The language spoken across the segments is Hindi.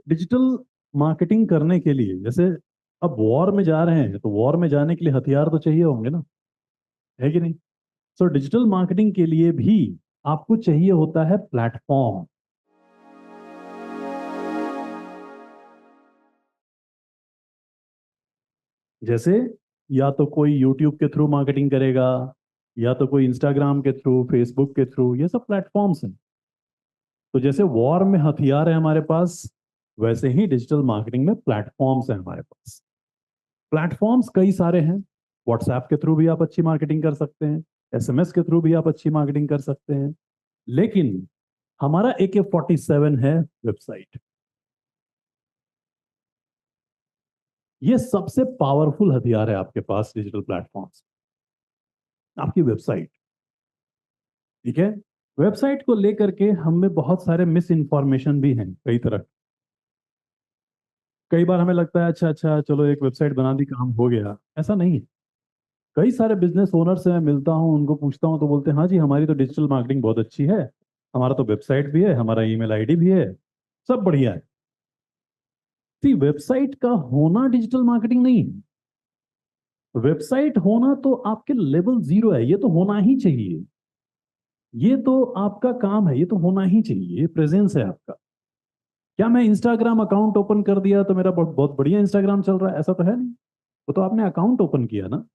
डिजिटल मार्केटिंग करने के लिए, जैसे अब वॉर में जा रहे हैं तो वॉर में जाने के लिए हथियार तो चाहिए होंगे ना, है कि नहीं? सो डिजिटल मार्केटिंग के लिए भी आपको चाहिए होता है प्लेटफॉर्म। जैसे या तो कोई यूट्यूब के थ्रू मार्केटिंग करेगा, या तो कोई इंस्टाग्राम के थ्रू, फेसबुक के थ्रू, ये सब प्लेटफॉर्म्स हैं। तो जैसे वॉर में हथियार है हमारे पास, वैसे ही डिजिटल मार्केटिंग में प्लेटफॉर्म्स है हमारे पास। प्लेटफॉर्म्स कई सारे हैं। व्हाट्सएप के थ्रू भी आप अच्छी मार्केटिंग कर सकते हैं, एसएमएस के थ्रू भी आप अच्छी मार्केटिंग कर सकते हैं। लेकिन हमारा AK-47 है वेबसाइट। ये सबसे पावरफुल हथियार है आपके पास डिजिटल प्लेटफॉर्म्स, आपकी वेबसाइट। ठीक है। वेबसाइट को लेकर के हम में बहुत सारे मिस इन्फॉर्मेशन भी हैं कई तरह। कई बार हमें लगता है अच्छा अच्छा चलो एक वेबसाइट बना दी काम हो गया, ऐसा नहीं है। कई सारे बिजनेस ओनर से मैं मिलता हूँ, उनको पूछता हूँ तो बोलते हैं हाँ जी हमारी तो डिजिटल मार्केटिंग बहुत अच्छी है, हमारा तो वेबसाइट भी है, हमारा ईमेल आईडी भी है, सब बढ़िया है। तो वेबसाइट का होना डिजिटल मार्केटिंग नहीं है। वेबसाइट होना तो आपके लेवल 0 है, ये तो होना ही चाहिए। ये तो आपका काम है, ये तो होना ही चाहिए, ये प्रेजेंस है आपका। क्या मैं इंस्टाग्राम अकाउंट ओपन कर दिया तो मेरा बहुत बहुत बढ़िया इंस्टाग्राम चल रहा है? ऐसा तो है नहीं। वो तो आपने अकाउंट ओपन किया ना।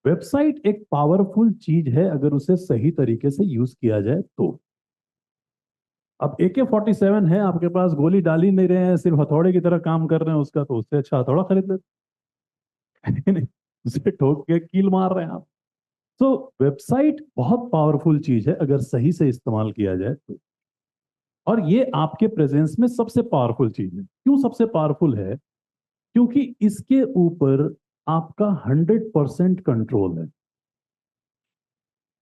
वेबसाइट एक पावरफुल चीज है अगर उसे सही तरीके से यूज किया जाए तो। अब AK-47 है आपके पास, गोली डाल ही नहीं रहे हैं, सिर्फ हथौड़े की तरह काम कर रहे हैं उसका, तो उससे अच्छा हथौड़ा खरीद लेते हैं। उसे ठोक के कील मार रहे हैं आप। तो वेबसाइट बहुत पावरफुल चीज है अगर सही से इस्तेमाल किया जाए तो। और ये आपके प्रेजेंस में सबसे पावरफुल चीज है। क्यों सबसे पावरफुल है? क्योंकि इसके ऊपर आपका 100% कंट्रोल है।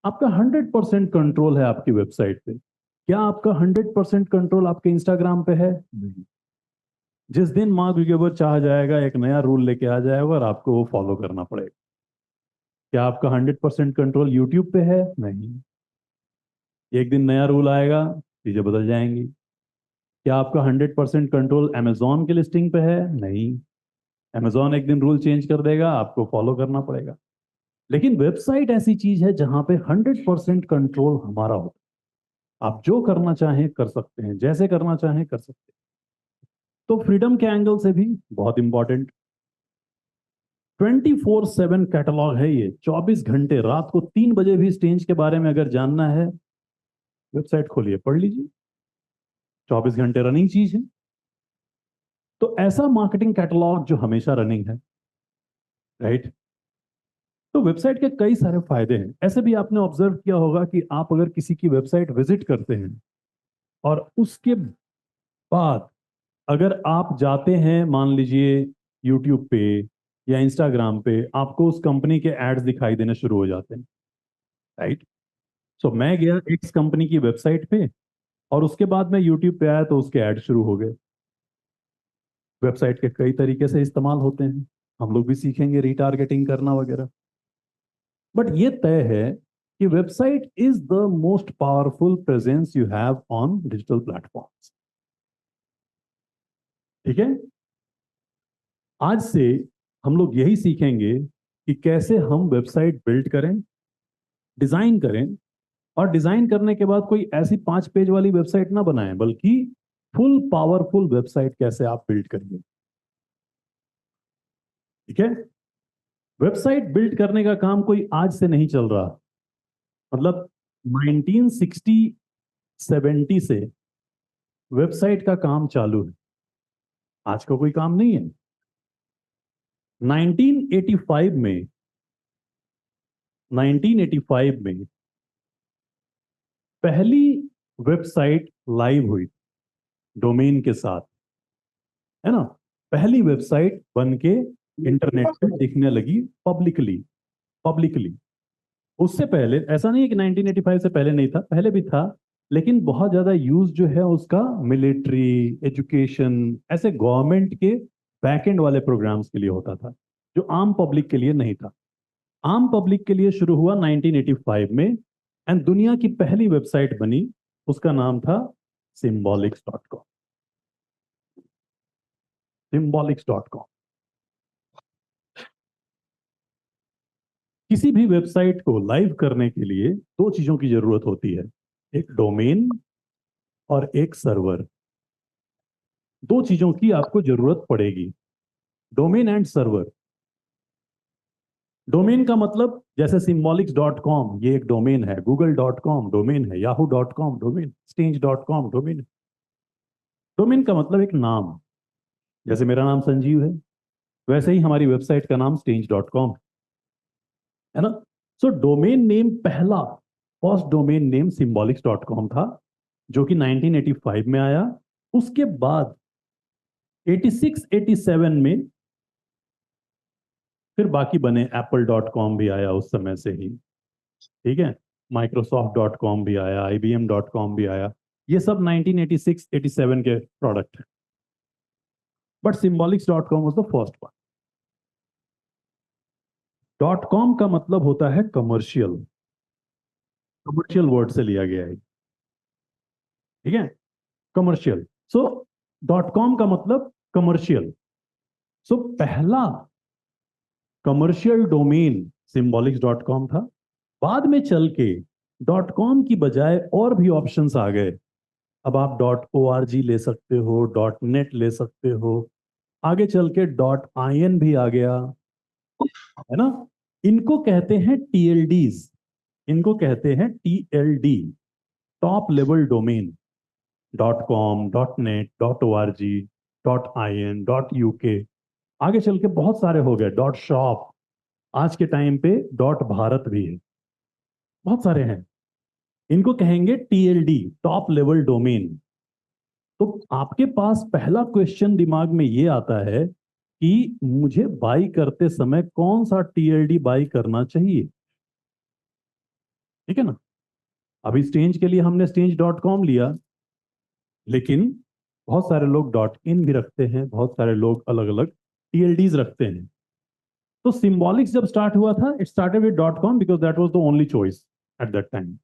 आपका 100% कंट्रोल है आपकी वेबसाइट पे। क्या आपका 100% कंट्रोल आपके इंस्टाग्राम पे है? नहीं। जिस दिन मार्क जुकरबर्ग चाह जाएगा एक नया रूल लेके आ जाएगा और आपको वो फॉलो करना पड़ेगा। क्या आपका 100% कंट्रोल यूट्यूब पे है? नहीं। एक दिन नया रूल आएगा, चीजें बदल जाएंगी। क्या आपका 100% कंट्रोल अमेजोन के लिस्टिंग पे है? नहीं। अमेजोन एक दिन रूल चेंज कर देगा, आपको फॉलो करना पड़ेगा। लेकिन वेबसाइट ऐसी चीज है जहां पे 100% कंट्रोल हमारा होता है। आप जो करना चाहें कर सकते हैं, जैसे करना चाहें कर सकते हैं। तो फ्रीडम के एंगल से भी बहुत इंपॉर्टेंट। 24/7 कैटलॉग है ये, 24 घंटे, रात को 3 बजे भी स्टेज के बारे में अगर जानना है, वेबसाइट खोलिए पढ़ लीजिए। 24 घंटे रनिंग चीज है। तो ऐसा मार्केटिंग कैटलॉग जो हमेशा रनिंग है, राइट। तो वेबसाइट के कई सारे फायदे हैं। ऐसे भी आपने ऑब्जर्व किया होगा कि आप अगर किसी की वेबसाइट विजिट करते हैं और उसके बाद अगर आप जाते हैं मान लीजिए यूट्यूब पे या इंस्टाग्राम पे, आपको उस कंपनी के एड्स दिखाई देने शुरू हो जाते हैं, राइट। सो मैं गया एक्स कंपनी की वेबसाइट पे और उसके बाद मैं यूट्यूब पे आया तो उसके ऐड शुरू हो गए। वेबसाइट के कई तरीके से इस्तेमाल होते हैं, हम लोग भी सीखेंगे रिटारगेटिंग करना वगैरह। बट ये तय है कि website is the most powerful presence you have on digital platforms. ठीक है। आज से हम लोग यही सीखेंगे कि कैसे हम वेबसाइट बिल्ड करें, डिजाइन करें, और डिजाइन करने के बाद कोई ऐसी 5 पेज वाली वेबसाइट ना बनाएं, बल्कि फुल पावरफुल वेबसाइट कैसे आप बिल्ड करेंगे। ठीक है। वेबसाइट बिल्ड करने का काम कोई आज से नहीं चल रहा। मतलब 1960 70 से वेबसाइट का काम चालू है, आज का कोई काम नहीं है। 1985 में 1985 में पहली वेबसाइट लाइव हुई डोमेन के साथ, है ना। पहली वेबसाइट बन के इंटरनेट पे दिखने लगी पब्लिकली। पब्लिकली। उससे पहले ऐसा नहीं है कि 1985 से पहले नहीं था, पहले भी था। लेकिन बहुत ज्यादा यूज जो है उसका मिलिट्री, एजुकेशन, ऐसे गवर्नमेंट के बैकएंड वाले प्रोग्राम्स के लिए होता था, जो आम पब्लिक के लिए नहीं था। आम पब्लिक के लिए शुरू हुआ 1985 में। एंड दुनिया की पहली वेबसाइट बनी, उसका नाम था symbolics.com। symbolics.com। किसी भी वेबसाइट को लाइव करने के लिए दो चीजों की जरूरत होती है, एक डोमेन और एक सर्वर। दो चीजों की आपको जरूरत पड़ेगी, डोमेन एंड सर्वर। डोमेन का मतलब जैसे symbolics.com ये एक डोमेन है, google.com डोमेन है, yahoo.com डोमेन, stinge.com डोमेन है। डोमेन का मतलब एक नाम, जैसे मेरा नाम संजीव है वैसे ही हमारी वेबसाइट का नाम stinge.com है ना। सो डोमेन नेम, पहला फर्स्ट डोमेन नेम symbolics.com था जो कि 1985 में आया। उसके बाद 86 87 में फिर बाकी बने, apple.com भी आया उस समय से ही, ठीक है, microsoft.com भी आया, ibm.com भी आया। ये सब 1986 87 के प्रोडक्ट हैं, but symbolics.com was the first one. Dot com का मतलब होता है कमर्शियल, कमर्शियल वर्ड से लिया गया है, ठीक है, कमर्शियल। सो डॉट कॉम का मतलब कमर्शियल। सो पहला कमर्शियल डोमेन symbolics.com था। बाद में चल के डॉट कॉम की बजाय और भी ऑप्शंस आ गए। अब आप डॉट ओ आर जी ले सकते हो, डॉट नेट ले सकते हो, आगे चल के डॉट आई एन भी आ गया, है ना। इनको कहते हैं टीएलडीज, इनको कहते हैं TLD, top level domain. Dot com, dot net, dot O R G, dot I N, dot UK, आगे चल के बहुत सारे हो गए, डॉट शॉप, आज के टाइम पे डॉट भारत भी है, बहुत सारे हैं। इनको कहेंगे टीएलडी, टॉप लेवल डोमेन। तो आपके पास पहला क्वेश्चन दिमाग में ये आता है कि मुझे बाई करते समय कौन सा टीएलडी बाई करना चाहिए, ठीक है ना। अभी स्टेंज के लिए हमने stinge.com लिया, लेकिन बहुत सारे लोग डॉट इन भी रखते हैं, बहुत सारे लोग अलग अलग टीएलडीज रखते हैं। तो सिंबॉलिक्स जब स्टार्ट हुआ था, it started with dot com because that was the only choice at that time.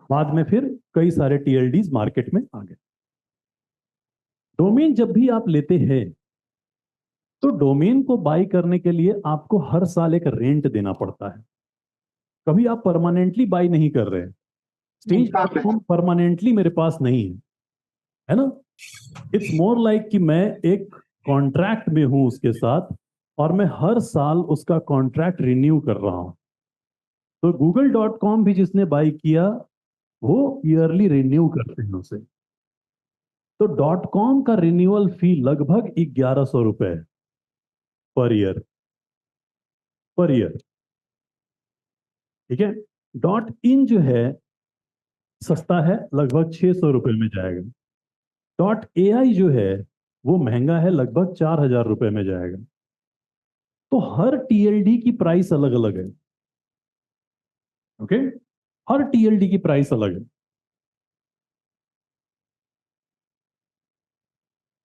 बाद में फिर कई सारे टीएलडीज मार्केट में आ गए। डोमेन जब भी आप लेते हैं तो डोमेन को बाई करने के लिए आपको हर साल एक रेंट देना पड़ता है। कभी आप परमानेंटली बाई नहीं कर रहे। स्टेज परमानेंटली मेरे पास नहीं है ना। इट्स मोर लाइक कि मैं एक कॉन्ट्रैक्ट में हूं उसके साथ और मैं हर साल उसका कॉन्ट्रैक्ट रिन्यू कर रहा हूं। तो google.com भी जिसने बाई किया वो ईयरली रिन्यू करते हैं उसे। तो डॉट कॉम का रिन्यूअल फी लगभग 1100 रुपए है पर ईयर, पर ईयर, ठीक है। डॉट इन जो है सस्ता है, लगभग 600 रुपए में जाएगा। डॉट ए आई जो है वो महंगा है, लगभग 4000 रुपए में जाएगा। तो हर टीएलडी की प्राइस अलग अलग है, ओके, हर टीएलडी की प्राइस अलग है।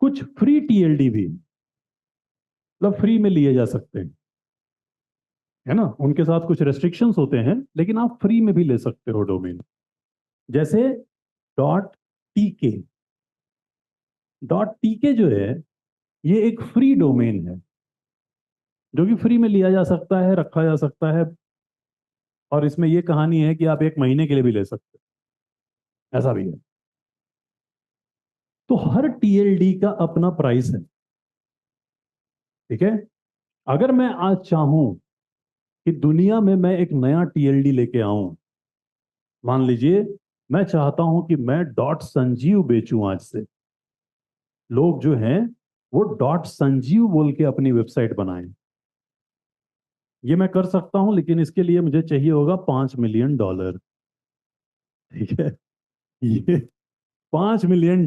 कुछ फ्री टीएलडी भी, मतलब फ्री में लिए जा सकते हैं, है ना। उनके साथ कुछ रेस्ट्रिक्शंस होते हैं, लेकिन आप फ्री में भी ले सकते हो डोमेन। जैसे डॉट टीके, डॉट टीके जो है ये एक फ्री डोमेन है जो कि फ्री में लिया जा सकता है, रखा जा सकता है। और इसमें ये कहानी है कि आप एक महीने के लिए भी ले सकते हो, ऐसा भी है। तो हर टीएलडी का अपना प्राइस है, ठीक है। अगर मैं आज चाहूं कि दुनिया में मैं एक नया टीएलडी लेके आऊं, मान लीजिए मैं चाहता हूं कि मैं डॉट संजीव बेचूं आज से, लोग जो हैं वो डॉट संजीव बोल के अपनी वेबसाइट बनाएं। ये मैं कर सकता हूं, लेकिन इसके लिए मुझे चाहिए होगा $5 मिलियन, ठीक है। ये $5 मिलियन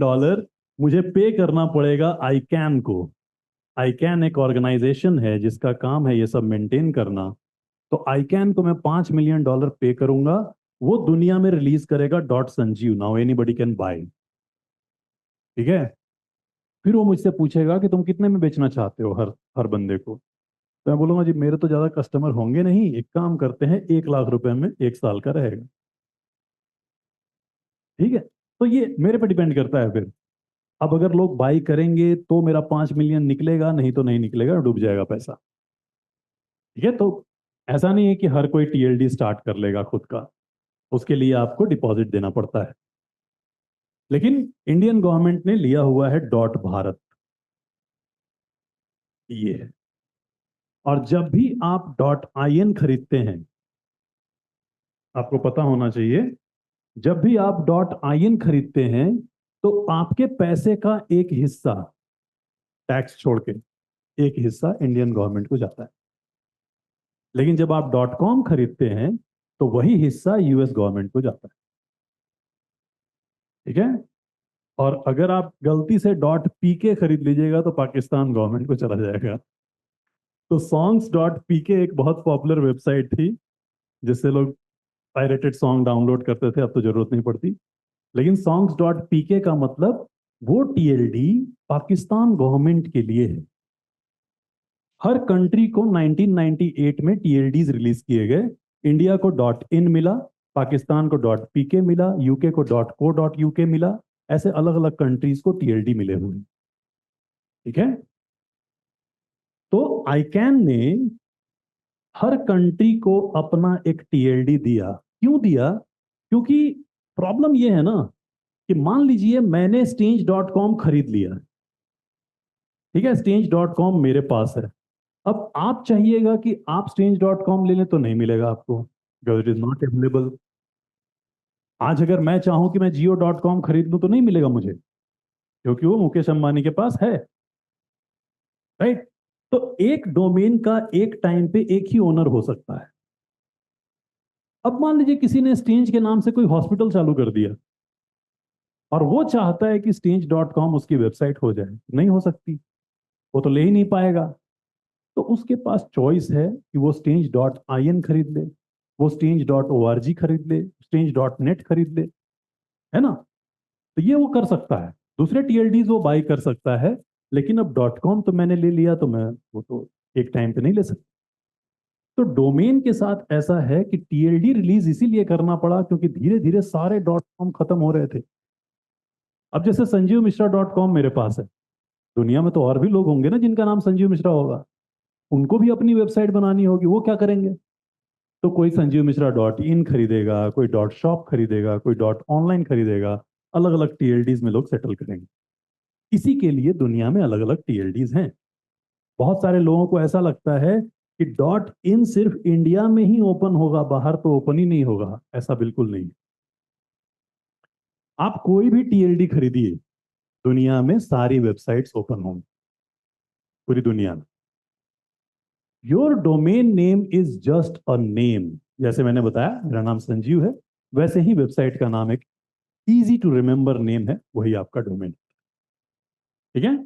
मुझे पे करना पड़ेगा आईकैन को। आईकैन एक ऑर्गेनाइजेशन है जिसका काम है ये सब मेंटेन करना। तो आईकैन को मैं $5 मिलियन पे करूंगा, वो दुनिया में रिलीज करेगा dot Sanjeev, now anybody can buy, ठीक है। फिर वो मुझसे पूछेगा कि तुम कितने में बेचना चाहते हो हर हर बंदे को। तो मैं बोलूंगा जी मेरे तो ज्यादा कस्टमर होंगे नहीं, एक काम करते हैं 1 लाख रुपए में 1 साल का रहेगा, ठीक है। तो ये मेरे पे डिपेंड करता है फिर। अब अगर लोग बाई करेंगे तो मेरा 5 मिलियन निकलेगा, नहीं तो नहीं निकलेगा, डूब जाएगा पैसा। ठीक है, तो ऐसा नहीं है कि हर कोई टीएलडी स्टार्ट कर लेगा खुद का, उसके लिए आपको डिपॉजिट देना पड़ता है। लेकिन इंडियन गवर्नमेंट ने लिया हुआ है डॉट भारत, ये है। और जब भी आप डॉट IN खरीदते हैं, आपको पता होना चाहिए, जब भी आप डॉट IN खरीदते हैं तो आपके पैसे का एक हिस्सा, टैक्स छोड़ के एक हिस्सा इंडियन गवर्नमेंट को जाता है। लेकिन जब आप डॉट कॉम खरीदते हैं तो वही हिस्सा यूएस गवर्नमेंट को जाता है। ठीक है, और अगर आप गलती से डॉट PK खरीद लीजिएगा तो पाकिस्तान गवर्नमेंट को चला जाएगा। तो songs.pk एक बहुत पॉपुलर वेबसाइट थी जिससे लोग पायरेटेड सॉन्ग डाउनलोड करते थे, अब तो जरूरत नहीं पड़ती। लेकिन songs.pk का मतलब वो TLD पाकिस्तान गवर्नमेंट के लिए है। हर कंट्री को 1998 में TLDs रिलीज किए गए। इंडिया को .in मिला, पाकिस्तान को .pk मिला, यूके को .co.uk मिला, ऐसे अलग अलग कंट्रीज को TLD मिले हुए। ठीक है, तो ICANN ने हर कंट्री को अपना एक TLD दिया। क्यों दिया? क्योंकि प्रॉब्लम यह है ना कि मान लीजिए मैंने Stinge.com खरीद लिया, ठीक है, Stinge.com मेरे पास है। अब आप चाहिएगा कि आप Stinge.com ले लें तो नहीं मिलेगा आपको, because it is not available. आज अगर मैं चाहूं कि मैं Jio.com खरीद लूं तो नहीं मिलेगा मुझे, क्योंकि वो मुकेश अंबानी के पास है, राइट। तो एक डोमेन का एक टाइम पे एक ही ओनर हो सकता है। अब मान लीजिए किसी ने Stinge के नाम से कोई हॉस्पिटल चालू कर दिया और वो चाहता है कि Stinge.com उसकी वेबसाइट हो जाए, नहीं हो सकती, वो तो ले ही नहीं पाएगा। तो उसके पास चॉइस है कि वो Stinge.in खरीद ले, वो Stinge.org खरीद ले, Stinge.net खरीद ले, है ना। तो ये वो कर सकता है, दूसरे TLDs वो बाई कर सकता है। लेकिन अब .com तो मैंने ले लिया, तो मैं वो तो एक टाइम पे नहीं ले सकता। तो डोमेन के साथ ऐसा है कि TLD रिलीज इसीलिए करना पड़ा क्योंकि धीरे धीरे सारे .com खत्म हो रहे थे। अब जैसे sanjeevmishra.com मेरे पास है, दुनिया में तो और भी लोग होंगे ना जिनका नाम संजीव मिश्रा होगा, उनको भी अपनी वेबसाइट बनानी होगी, वो क्या करेंगे? तो कोई sanjeevmishra.in खरीदेगा, कोई .shop खरीदेगा, कोई .online खरीदेगा, अलग अलग TLDs में लोग सेटल करेंगे। इसी के लिए दुनिया में अलग अलग TLDs हैं। बहुत सारे लोगों को ऐसा लगता है कि .in सिर्फ इंडिया में ही ओपन होगा, बाहर तो ओपन ही नहीं होगा। ऐसा बिल्कुल नहीं। आप कोई भी TLD खरीदिए, दुनिया में सारी वेबसाइट्स ओपन होंगी, पूरी दुनिया में। Your domain name is just a name. जैसे मैंने बताया मेरा नाम संजीव है, वैसे ही वेबसाइट का नाम एक इजी टू रिमेंबर नेम है, वही आपका डोमेन। ठीक है।